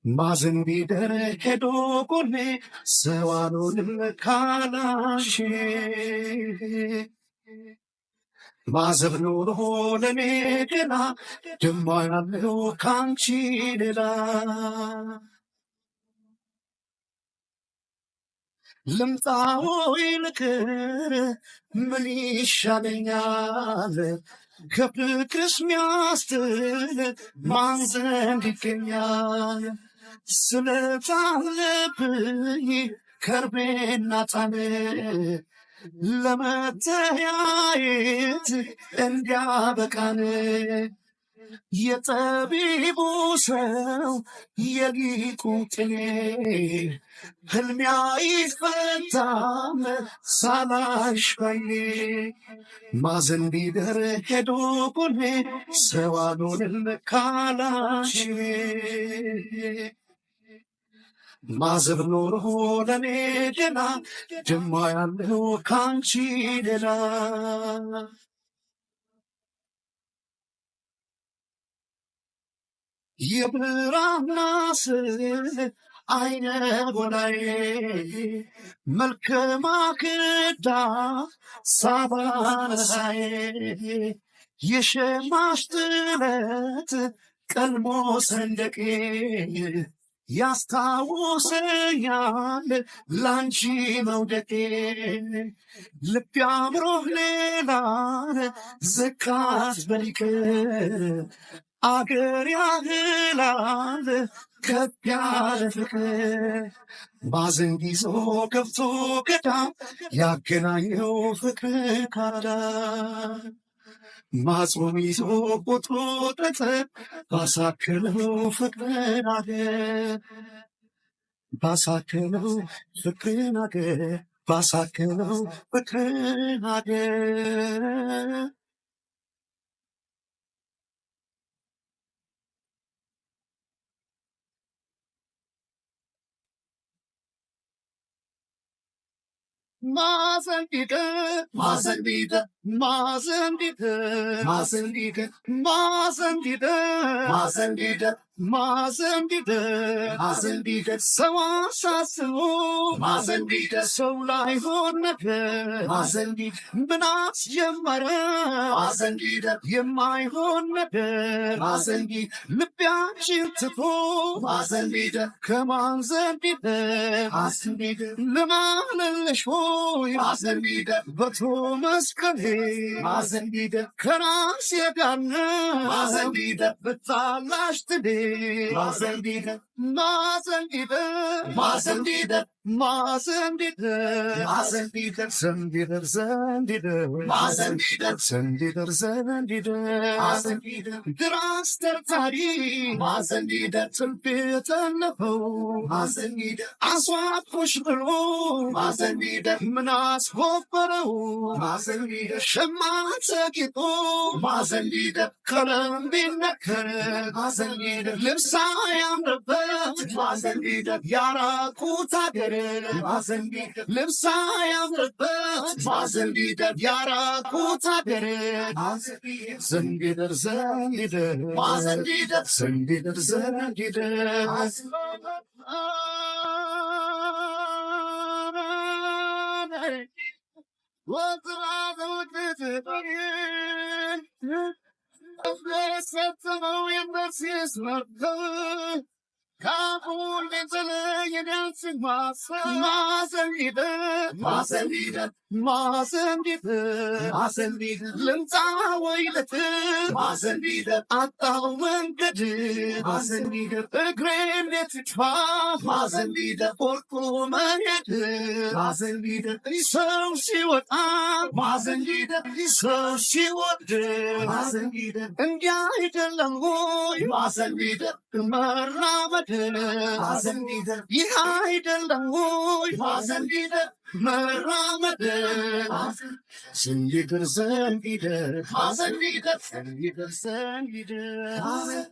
Mazen bidere hedo kone sewanun kalashe Mazeb nur hole medela Demayan kanchidela Limta ilker Manisha denyale Kapı kısmiyastı Manzen dikenyale Sıletalepı Karbena tane ለመተያየት እንዲያበቃን የጠቢቡ ሰው የሊቁ ቅኔ ሕልም አይፈታም ሳላሽ ባይኔ ማዘን ቢደር ሄዶ ጎኔ ሰው አልሆንም ካላሽ ማዘብ ኖሮ ለኔ ደና ደማ ያለው ካንቺ ሌላ የብራና ስዕል አይነ ጎላዬ መልከ ማክዳ ሳባነሳዬ የሸማሽ ጥለት ቀልሞ ሰንደቄ ያስታውሰኛል ላንቺ መውደቄ ልብ ያምሮህ ሌላን ዝካት በሊቅ አገር ያህላል ከፍ ያለ ፍቅር ባዘን ይዞ ገብቶ ገዳም ያገናኘው ፍቅር ካዳ ማጾም ይዞ ቁጥሩ ጠጠር ባሳከለው ፍቅርን አገር ባሳከለው ፍቅርን አገር ባሳከለው ፍቅርን አገር ማዘንዲደ ማዘንዲደ ማዘንዲደ ማዘንዲደ ማዘንዲደ ማዘንዲደ ማዘንዲደ ማዘንዲደ ሰው አሳስቦ ማዘንዲደ ሰው ላይ ሆን ነገር ማዘንዲደ ብናት ጀመረ ማዘንዲደ የማይሆን ነገር ማዘንዲደ ልቢያችን ትቶ ማዘንዲደ ከማን ዘንዲደ ማዘንዲደ ልማልልሽ ሆይ ማዘንዲደ በቶ መስቀሌ ማዘንዲደ ከራስ የጋነ ማዘንዲደ ብታላሽ today. Mazendida, Mazendida, Mazendida, Mazendida, Mazendida, Sendida, Sendida, Mazendida, Sendida, Sendida, Mazendida, Draster Tari, Mazendida, Tulpita Napo, Mazendida, Aswat Pushbaro, Mazendida, Manas Hoparo, Mazendida, Shamata Kipo, Mazendida, Kalambina Kare, Mazendida, Lipsayam the Belt, Mazendida, Yara Kutagere, Mazendida, Lipsayam the Belt, Mazendida, Yara Kutagere, Zendida, Zendida, Mazendida, Zendida, Zendida, what the set to know in the seas not good. Kabul in dancing Mazendida, Mazendida, Mazendida, Mazendida, Lentaway the Mazendida, Atawangad, Mazendida, the grand little Mazendida, Orkumayat, Mazendida, so she would Mazendida, so she would Mazendida, and Yait Langoy, Mazendida, Marabat. Mazendida, Yahida Langoy, Mazendida, Maramada, Sendida, Sendida, Mazendida, Sendida, Sendida.